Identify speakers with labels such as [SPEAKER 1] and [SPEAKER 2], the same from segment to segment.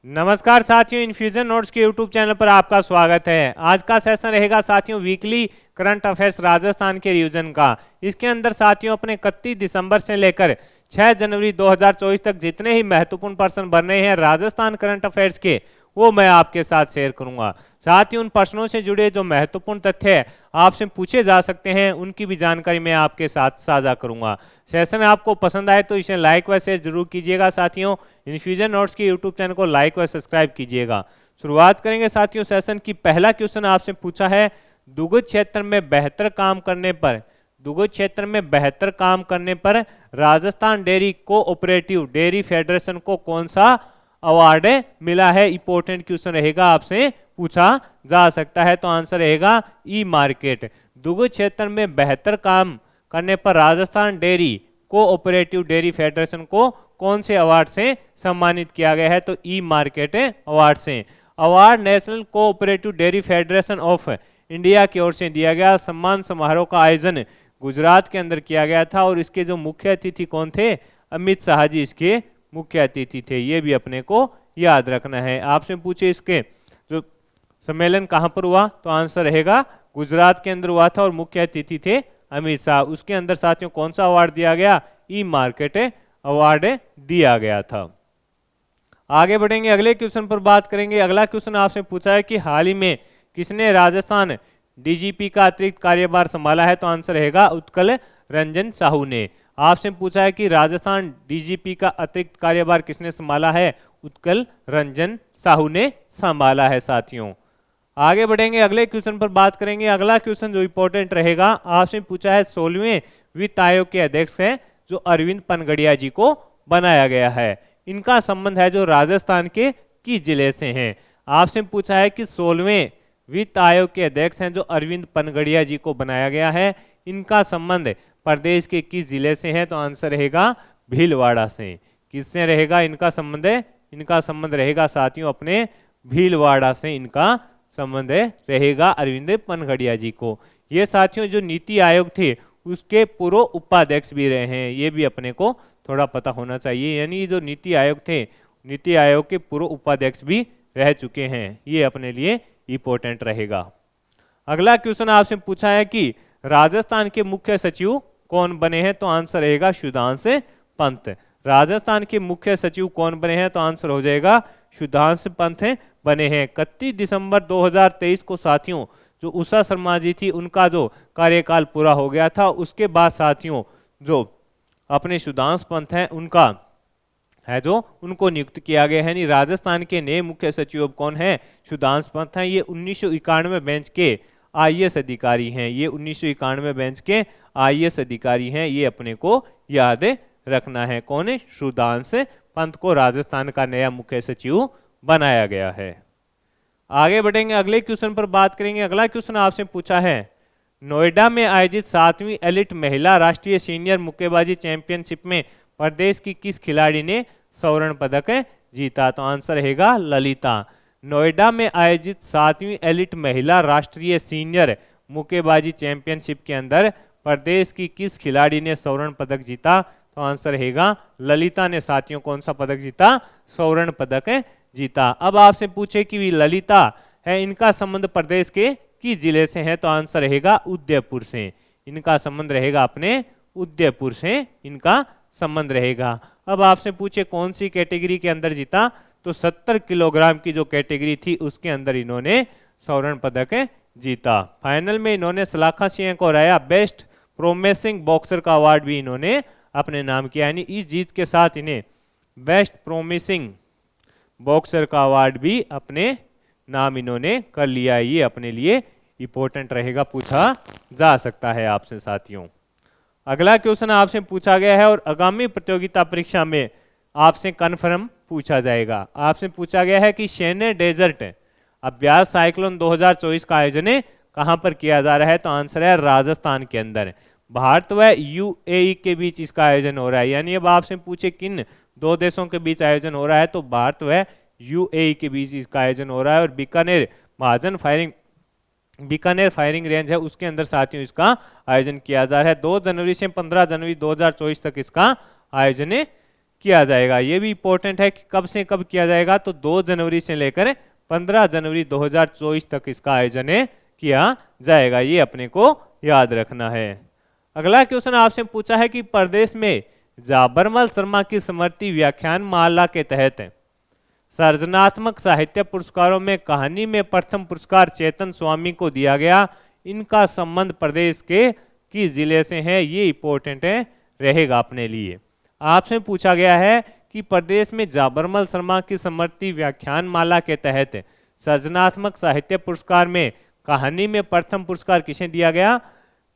[SPEAKER 1] नमस्कार साथियों, infusion notes के यूट्यूब चैनल पर आपका स्वागत है। आज का सेशन रहेगा साथियों वीकली करंट अफेयर्स राजस्थान के रिवीजन का। इसके अंदर साथियों अपने 31 दिसंबर से लेकर 6 जनवरी 2024 तक जितने ही महत्वपूर्ण प्रश्न बन रहे हैं राजस्थान करंट अफेयर्स के, वो मैं आपके साथ शेयर करूंगा। साथ ही उन प्रश्नों से जुड़े जो महत्वपूर्ण तथ्य आपसे पूछे जा सकते हैं उनकी भी जानकारी मैं आपके साथ साझा करूंगा। सेशन आपको पसंद आए तो इसे लाइक व शेयर जरूर कीजिएगा। साथियों इन्फ्यूजन नोट्स के यूट्यूब चैनल को लाइक व सब्सक्राइब कीजिएगा। शुरुआत करेंगे साथियों सेशन की। पहला क्वेश्चन आपसे पूछा है, दुग्ध क्षेत्र में बेहतर काम करने पर Rajasthan dairy cooperative dairy federation को कौन सा अवार्ड मिला है? इंपॉर्टेंट क्वेश्चन रहेगा, आपसे पूछा जा सकता है। तो आंसर रहेगा ई मार्केट। दुग्ध क्षेत्र में बेहतर काम करने पर Rajasthan dairy cooperative dairy federation को कौन से अवार्ड से सम्मानित किया गया है? तो ई मार्केट अवार्ड से। Award national cooperative dairy federation of India की ओर से दिया गया। सम्मान समारोह का आयोजन गुजरात के अंदर किया गया था और इसके जो मुख्य अतिथि कौन थे? अमित शाह जी इसके मुख्य अतिथि थे। ये भी अपने को याद रखना है। आपसे पूछे इसके जो सम्मेलन कहां पर हुआ? तो आंसर रहेगा गुजरात के अंदर हुआ था और मुख्य अतिथि थे अमित शाह। उसके अंदर साथियों कौन सा अवार्ड दिया गया? ई मार्केट अवार्ड दिया गया था। आगे बढ़ेंगे, अगले क्वेश्चन पर बात करेंगे। अगला क्वेश्चन आपसे पूछा है कि हाल ही में किसने राजस्थान डीजीपी का अतिरिक्त कार्यभार संभाला है? तो आंसर रहेगा उत्कल रंजन साहू ने। आपसे पूछा है कि राजस्थान डीजीपी का अतिरिक्त कार्यभार किसने संभाला है? उत्कल रंजन साहू ने संभाला है। साथियों आगे बढ़ेंगे, अगले क्वेश्चन पर बात करेंगे। अगला क्वेश्चन जो इंपॉर्टेंट रहेगा, आपसे पूछा है 16वें वित्त आयोग के अध्यक्ष हैं जो अरविंद पनगड़िया जी को बनाया गया है। इनका संबंध है जो राजस्थान के किस जिले से हैं? आपसे पूछा है कि 16वें वित्त आयोग के अध्यक्ष हैं जो अरविंद पनगड़िया जी को बनाया गया है, इनका संबंध प्रदेश के किस जिले से है? तो आंसर रहेगा भीलवाड़ा से। किससे रहेगा इनका संबंध? इनका संबंध रहेगा साथियों अपने भीलवाड़ा से इनका संबंध रहेगा अरविंद पनगड़िया जी को। ये साथियों जो नीति आयोग थे उसके पूर्व उपाध्यक्ष भी रहे हैं, ये भी अपने को थोड़ा पता होना चाहिए। यानी जो नीति आयोग थे, नीति आयोग के पूर्व उपाध्यक्ष भी रह चुके हैं, ये अपने लिए इंपॉर्टेंट रहेगा। अगला क्वेश्चन आपसे पूछा है कि राजस्थान के मुख्य सचिव कौन बने हैं? तो आंसर रहेगा सुधांश पंत। राजस्थान के मुख्य सचिव कौन बने हैं? तो आंसर हो जाएगा सुधांश पंत बने हैं। 31 दिसंबर 2023 को साथियों जो उषा शर्मा जी थी उनका जो कार्यकाल पूरा हो गया था, उसके बाद साथियों जो अपने सुधांश पंत हैं उनका है जो उनको नियुक्त किया गया है। नहीं, राजस्थान के नए मुख्य सचिव कौन है? सुधांश पंत हैं। ये 1991 बेंच के आईएएस अधिकारी हैं। ये 1991 बेंच के आईएएस अधिकारी हैं, ये अपने को याद रखना है। कौन है? सुधांश पंत को राजस्थान का नया मुख्य सचिव बनाया गया है। आगे बढ़ेंगे, अगले क्वेश्चन पर बात करेंगे। अगला क्वेश्चन आपसे पूछा है, नोएडा में आयोजित 7वीं एलिट महिला राष्ट्रीय सीनियर मुक्केबाजी चैंपियनशिप में प्रदेश की किस खिलाड़ी ने स्वर्ण पदक जीता? तो आंसर रहेगा ललिता। नोएडा में आयोजित 7वीं एलिट महिला राष्ट्रीय सीनियर मुक्केबाजी चैंपियनशिप के अंदर प्रदेश की किस खिलाड़ी ने स्वर्ण पदक जीता? तो आंसर रहेगा ललिता ने साथियों कौन सा पदक जीता? स्वर्ण पदक जीता। अब आपसे पूछे कि ललिता है, इनका संबंध प्रदेश के किस जिले से है? तो आंसर रहेगा उदयपुर से। इनका संबंध रहेगा अपने उदयपुर से इनका संबंध रहेगा। अब आपसे पूछे कौन सी कैटेगरी के अंदर जीता? तो 70 किलोग्राम की जो कैटेगरी थी उसके अंदर इन्होंने स्वर्ण पदक जीता। फाइनल में इन्होंने सलाखा सिंह को हराया। बेस्ट प्रोमिसिंग बॉक्सर का अवार्ड भी इन्होंने अपने नाम किया। यानी इस जीत के साथ इन्हें बेस्ट प्रोमिसिंग बॉक्सर का अवार्ड भी अपने नाम इन्होंने कर लिया। ये अपने लिए इंपॉर्टेंट रहेगा, पूछा जा सकता है आपसे साथियों। अगला क्वेश्चन आपसे पूछा गया है और आगामी प्रतियोगिता परीक्षा में आपसे कन्फर्म पूछा जाएगा। आपसे पूछा गया है कि शेने डेजर्ट अभ्यास साइक्लोन 2024 का आयोजन कहां पर किया जा रहा है? तो आंसर है राजस्थान के अंदर। भारत व यूएई के बीच इसका आयोजन हो रहा है। यानी अब आपसे पूछे किन दो देशों के बीच आयोजन हो रहा है? तो भारत व यूएई के बीच इसका आयोजन हो रहा है। और बीकानेर फायरिंग रेंज है उसके अंदर साथियों इसका आयोजन किया जा रहा है। 2 जनवरी से 15 जनवरी 2024 तक इसका आयोजन किया जाएगा। ये भी इंपॉर्टेंट है कि कब से कब किया जाएगा, तो 2 जनवरी से लेकर 15 जनवरी 2024 तक इसका आयोजन किया जाएगा। ये अपने को याद रखना है। अगला क्वेश्चन आपसे पूछा है कि प्रदेश में जाबरमल शर्मा की स्मृति व्याख्यान माला के तहत सर्जनात्मक साहित्य पुरस्कारों में कहानी में प्रथम पुरस्कार चेतन स्वामी को दिया गया। इनका संबंध प्रदेश के किस जिले से है, ये इंपॉर्टेंट रहेगा अपने लिए। आपसे पूछा गया है कि प्रदेश में जाबरमल शर्मा की स्मृति व्याख्यान माला के तहत सर्जनात्मक साहित्य पुरस्कार में कहानी में प्रथम पुरस्कार किसे दिया गया,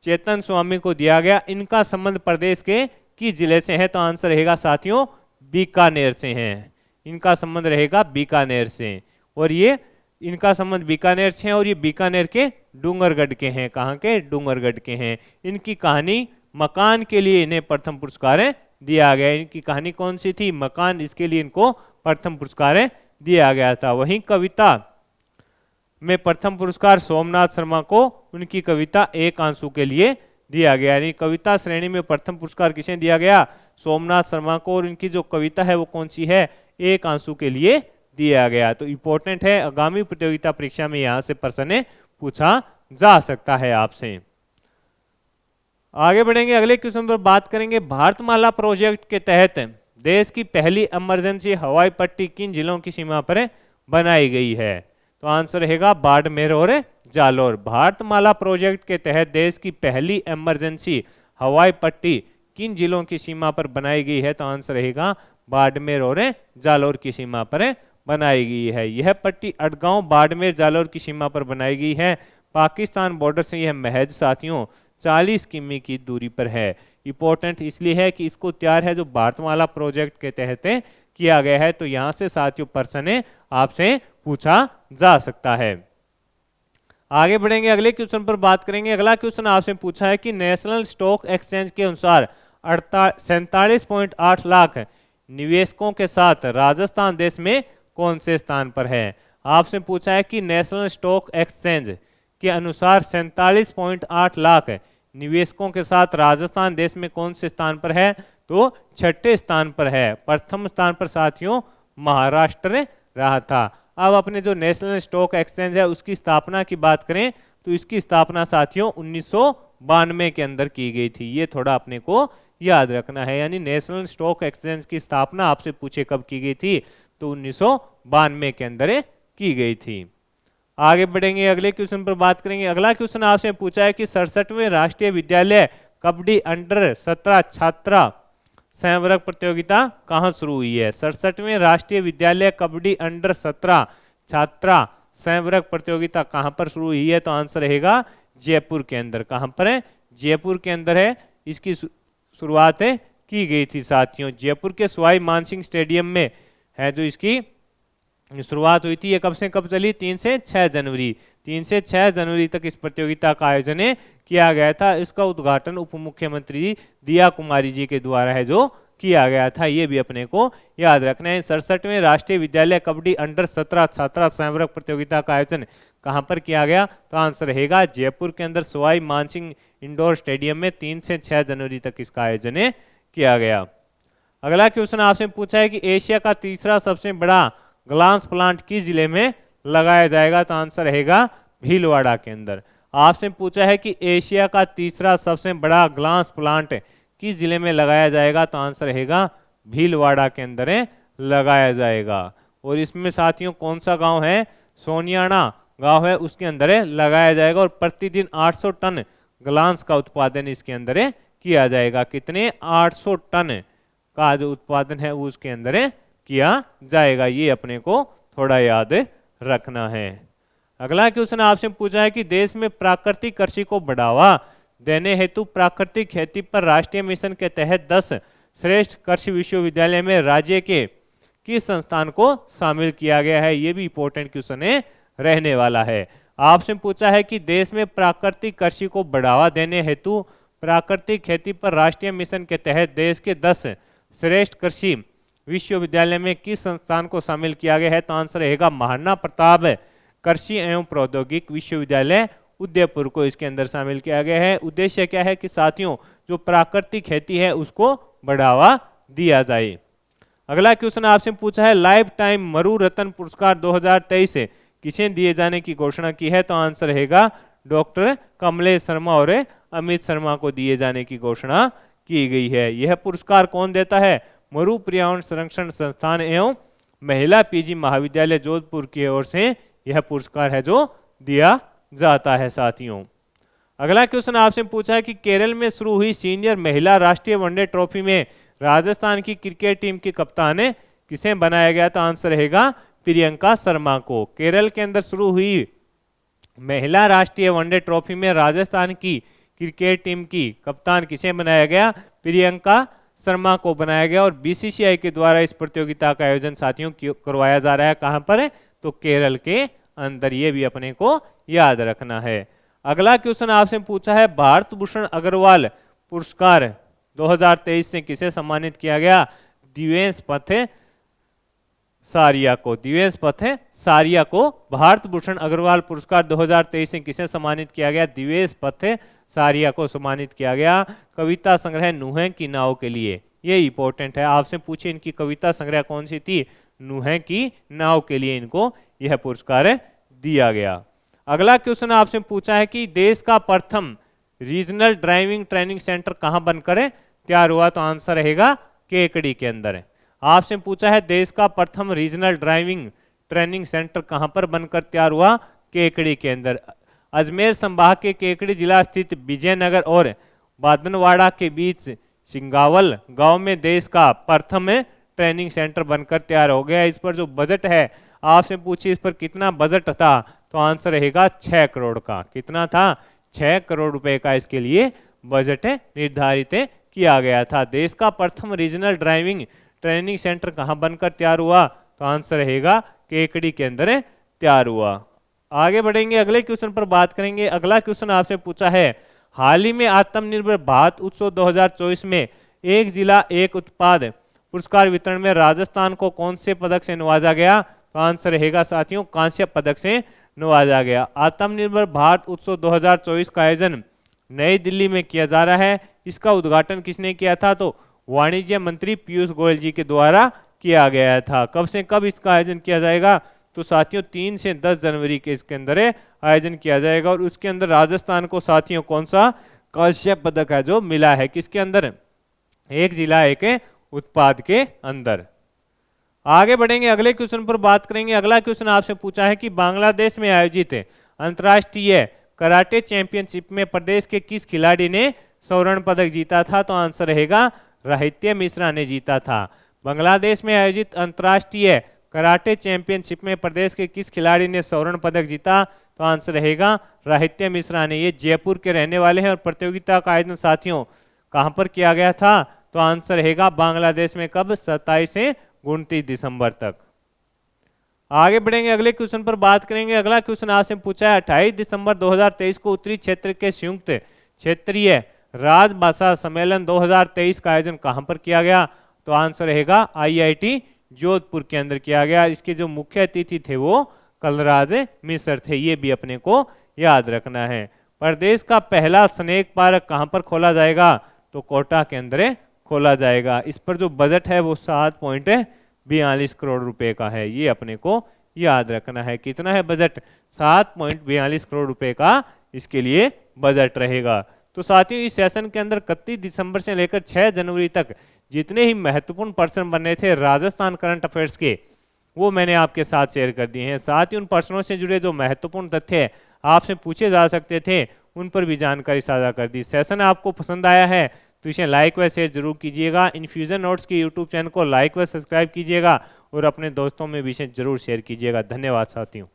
[SPEAKER 1] चेतन स्वामी को दिया गया। इनका संबंध प्रदेश के किस जिले से है, तो आंसर रहेगा साथियों बीकानेर से है। इनका संबंध रहेगा बीकानेर से, और ये इनका संबंध बीकानेर से है, और ये बीकानेर के डूंगरगढ़ के हैं। कहाँ के, डूंगरगढ़ के हैं। इनकी कहानी मकान के लिए इन्हें प्रथम पुरस्कार दिया गया। इनकी कहानी कौन सी थी, मकान, इसके लिए इनको प्रथम पुरस्कार दिया गया था। वहीं कविता में प्रथम पुरस्कार सोमनाथ शर्मा को उनकी कविता एक आंसू के लिए दिया गया। यानी कविता श्रेणी में प्रथम पुरस्कार किसे दिया गया, सोमनाथ शर्मा को, और इनकी जो कविता है वो कौन सी है, एक आंसू के लिए दिया गया। तो इंपॉर्टेंट है, आगामी प्रतियोगिता परीक्षा में यहां से प्रश्न पूछा जा सकता है आपसे। आगे बढ़ेंगे, अगले क्वेश्चन पर बात करेंगे। भारतमाला प्रोजेक्ट के तहत देश की पहली इमरजेंसी हवाई पट्टी किन जिलों की सीमा पर बनाई गई है, तो आंसर रहेगा बाड़मेर और जालोर। भारतमाला प्रोजेक्ट के तहत देश की पहली इमरजेंसी हवाई पट्टी किन जिलों की सीमा पर बनाई गई है, तो आंसर रहेगा बाड़मेर और जालोर की सीमा पर बनाई गई है। यह पट्टी अड़गांव, बाड़मेर, जालोर की सीमा पर बनाई गई है। पाकिस्तान बॉर्डर से यह महज साथियों 40 किमी की दूरी पर है। इंपॉर्टेंट इसलिए है कि इसको तैयार है जो भारतमाला प्रोजेक्ट के तहत किया गया है, तो यहां से साथियों प्रश्न आपसे पूछा जा सकता है। आगे बढ़ेंगे, अगले क्वेश्चन पर बात करेंगे। अगला क्वेश्चन आपसे पूछा है कि नेशनल स्टॉक एक्सचेंज के अनुसार 47.8 लाख निवेशकों के साथ राजस्थान देश में कौन से स्थान पर है। आपसे पूछा है कि नेशनल स्टॉक एक्सचेंज के अनुसार 47.8 लाख निवेशकों के साथ राजस्थान देश में कौन से स्थान पर है, तो 6ठे स्थान पर है। प्रथम स्थान पर साथियों महाराष्ट्र रहा था। अब अपने जो नेशनल स्टॉक एक्सचेंज है उसकी स्थापना की बात करें तो इसकी स्थापना साथियों 1992 के अंदर की गई थी। ये थोड़ा अपने को याद रखना है। यानी नेशनल स्टॉक एक्सचेंज की स्थापना आपसे पूछे कब की गई थी, तो 1992 के अंदर की गई थी। आगे बढ़ेंगे, अगले क्वेश्चन पर बात करेंगे। अगला क्वेश्चन आपसे पूछा है कि 67वें राष्ट्रीय विद्यालय कबड्डी अंडर 17 छात्रा संवर्ग प्रतियोगिता कहाँ शुरू हुई है। 67वें राष्ट्रीय विद्यालय कबड्डी अंडर 17 छात्रा संवर्ग प्रतियोगिता कहाँ पर शुरू हुई है, तो आंसर रहेगा जयपुर के अंदर। कहाँ पर है, जयपुर के अंदर है। इसकी शुरुआत की गई थी साथियों जयपुर के सवाई मानसिंह स्टेडियम में है जो इसकी शुरुआत हुई थी। ये कब से कब चली, 3 से 6 जनवरी। 3 से 6 जनवरी तक इस प्रतियोगिता का आयोजन किया गया था। इसका उद्घाटन उप मुख्यमंत्री दिया कुमारी जी के द्वारा है जो किया गया था। ये भी अपने को याद रखना है। 67वें राष्ट्रीय विद्यालय कबड्डी अंडर 17 छात्रा संवर्ग प्रतियोगिता का आयोजन कहां पर किया गया, तो आंसर रहेगा जयपुर के अंदर सवाई मानसिंह इंडोर स्टेडियम में 3 से 6 जनवरी तक इसका आयोजन किया गया। अगला क्वेश्चन आपसे पूछा है कि एशिया का तीसरा सबसे बड़ा ग्लास प्लांट किस जिले में लगाया जाएगा, तो आंसर रहेगा भीलवाड़ा के अंदर। आपसे पूछा है कि एशिया का तीसरा सबसे बड़ा ग्लास प्लांट किस जिले में लगाया जाएगा, तो आंसर रहेगा भीलवाड़ा के अंदर लगाया जाएगा। और इसमें साथियों कौन सा गांव है, सोनियाना गांव है, उसके अंदर लगाया जाएगा। और प्रतिदिन 800 टन ग्लास का उत्पादन इसके अंदर किया जाएगा। कितने, 800 टन का जो उत्पादन है वो उसके अंदर किया जाएगा। ये अपने को थोड़ा याद रखना है। अगला क्वेश्चन आपसे पूछा है कि देश में प्राकृतिक कृषि को बढ़ावा देने हेतु प्राकृतिक खेती पर राष्ट्रीय मिशन के तहत 10 श्रेष्ठ कृषि विश्वविद्यालय में राज्य के किस संस्थान को शामिल किया गया है। ये भी इंपॉर्टेंट क्वेश्चन रहने वाला है। आपसे पूछा है कि देश में प्राकृतिक कृषि को बढ़ावा देने हेतु प्राकृतिक खेती पर राष्ट्रीय मिशन के तहत देश के 10 श्रेष्ठ कृषि विश्वविद्यालय में किस संस्थान को शामिल किया गया है, तो आंसर रहेगा महाराणा प्रताप कृषि एवं प्रौद्योगिक विश्वविद्यालय उदयपुर को इसके अंदर शामिल किया गया है। उद्देश्य क्या है कि साथियों जो प्राकृतिक खेती है उसको बढ़ावा दिया जाए। अगला क्वेश्चन आपसे पूछा है लाइफ टाइम मरु रत्न पुरस्कार 2023 से किसे दिए जाने की घोषणा की है, तो आंसर रहेगा डॉक्टर कमलेश शर्मा और अमित शर्मा को दिए जाने की घोषणा की गई है। यह पुरस्कार कौन देता है, मरु पर्यावरण संरक्षण संस्थान एवं महिला पीजी महाविद्यालय जोधपुर की ओर से यह पुरस्कार है जो दिया जाता है साथियों। अगला क्वेश्चन आपसे पूछा है कि केरल में शुरू हुई सीनियर महिला राष्ट्रीय वनडे ट्रॉफी में राजस्थान की क्रिकेट टीम की कप्तान किसे बनाया गया, तो आंसर रहेगा प्रियंका शर्मा को। केरल के अंदर शुरू हुई महिला राष्ट्रीय वनडे ट्रॉफी में राजस्थान की क्रिकेट टीम की कप्तान किसे बनाया गया, प्रियंका शर्मा को बनाया गया। और बीसीसीआई के द्वारा इस प्रतियोगिता का आयोजन साथियों करवाया जा रहा है, कहां पर है, तो केरल के अंदर। ये भी अपने को याद रखना है। अगला क्वेश्चन आपसे पूछा है भारत भूषण अग्रवाल पुरस्कार 2023 से किसे सम्मानित किया गया, दिवेश पथ सारिया को। दिवेश पथ सारिया को भारत भूषण अग्रवाल पुरस्कार 2023 से किसे सम्मानित किया गया, दिवेश पथ सारिया को सम्मानित किया गया कविता संग्रह नुहें की नाव के लिए। ये इंपॉर्टेंट है, आपसे पूछे इनकी कविता संग्रह कौन सी थी, नुहें की नाव के लिए इनको यह पुरस्कार दिया गया। अगला क्वेश्चन आपसे पूछा है कि देश का प्रथम रीजनल ड्राइविंग ट्रेनिंग सेंटर कहां बनकर तैयार हुआ, तो आंसर रहेगा केकड़ी के अंदर। आपसे पूछा है देश का प्रथम रीजनल ड्राइविंग ट्रेनिंग सेंटर कहां पर बनकर तैयार हुआ, केकड़ी के अंदर। अजमेर संभाग के केकड़ी जिला स्थित विजयनगर और बादनवाड़ा के बीच सिंगावल गांव में देश का प्रथम ट्रेनिंग सेंटर बनकर तैयार हो गया। इस पर जो बजट है आपसे पूछिए इस पर कितना बजट था, तो आंसर रहेगा 6 करोड़ का। कितना था, 6 करोड़ रुपए का इसके लिए बजट निर्धारित किया गया था। देश का प्रथम रीजनल ड्राइविंग ट्रेनिंग सेंटर कहां बनकर तैयार हुआ, तो आंसर रहेगा केकड़ी के अंदर तैयार हुआ। आगे बढ़ेंगे, अगले क्वेश्चन पर बात करेंगे। अगला क्वेश्चन आपसे पूछा है हाल ही में आत्मनिर्भर भारत उत्सव 2024 में एक जिला एक उत्पाद पुरस्कार वितरण में राजस्थान को कौन से पदक से नवाजा गया, तो आंसर रहेगा साथियों कांस्य पदक से नवाजा गया। आत्मनिर्भर भारत उत्सव 2024 का आयोजन नई दिल्ली में किया जा रहा है। इसका उद्घाटन किसने किया था, तो वाणिज्य मंत्री पीयूष गोयल जी के द्वारा किया गया था। कब से कब इसका आयोजन किया जाएगा, तो साथियों 3 से 10 जनवरी के इसके अंदर आयोजन किया जाएगा। और उसके अंदर राजस्थान को साथियों कौन सा कांस्य पदक है जो मिला है, किसके अंदर, एक जिला एक उत्पाद के अंदर। आगे बढ़ेंगे, अगले क्वेश्चन पर बात करेंगे। अगला क्वेश्चन आपसे पूछा है कि बांग्लादेश में आयोजित अंतर्राष्ट्रीय कराटे चैंपियनशिप में प्रदेश के किस खिलाड़ी ने स्वर्ण पदक जीता था, तो आंसर रहेगा राहित्य मिश्रा ने जीता था। बांग्लादेश में आयोजित अंतर्राष्ट्रीय कराटे चैंपियनशिप में प्रदेश के किस खिलाड़ी ने स्वर्ण पदक जीता, तो आंसर रहेगा राहित्य मिश्रा ने। ये जयपुर के रहने वाले हैं और प्रतियोगिता का आयोजन साथियों कहां पर किया गया था, तो आंसर रहेगा बांग्लादेश में। कब, 27 से 29 दिसंबर तक। आगे बढ़ेंगे, अगले क्वेश्चन पर बात करेंगे। अगला क्वेश्चन आपसे पूछा है 28 दिसंबर 2023 को उत्तरी क्षेत्र के संयुक्त क्षेत्रीय राजभाषा सम्मेलन 2023 का आयोजन कहां पर किया गया, तो आंसर रहेगा IIT जोधपुर के अंदर किया गया। इसके जो मुख्य अतिथि थे वो कलराज मिश्र थे। ये भी अपने को याद रखना है। प्रदेश का पहला स्नेक पार्क कहां पर खोला जाएगा, तो कोटा के अंदर खोला जाएगा। इस पर जो बजट है वो 7.42 करोड़ रुपए का है। ये अपने को याद रखना है। कितना है बजट, 7.42 करोड़ रुपए का इसके लिए बजट रहेगा। तो साथियों इस सेशन के अंदर 31 दिसंबर से लेकर 6 जनवरी तक जितने ही महत्वपूर्ण प्रश्न बने थे राजस्थान करंट अफेयर्स के, वो मैंने आपके साथ शेयर कर दिए हैं। साथ ही उन प्रश्नों से जुड़े जो महत्वपूर्ण तथ्य आपसे पूछे जा सकते थे उन पर भी जानकारी साझा कर दी। सेशन आपको पसंद आया है तो इसे लाइक व शेयर जरूर कीजिएगा। इन्फ्यूजन नोट्स के यूट्यूब चैनल को लाइक व सब्सक्राइब कीजिएगा और अपने दोस्तों में भी इसे जरूर शेयर कीजिएगा। धन्यवाद साथियों।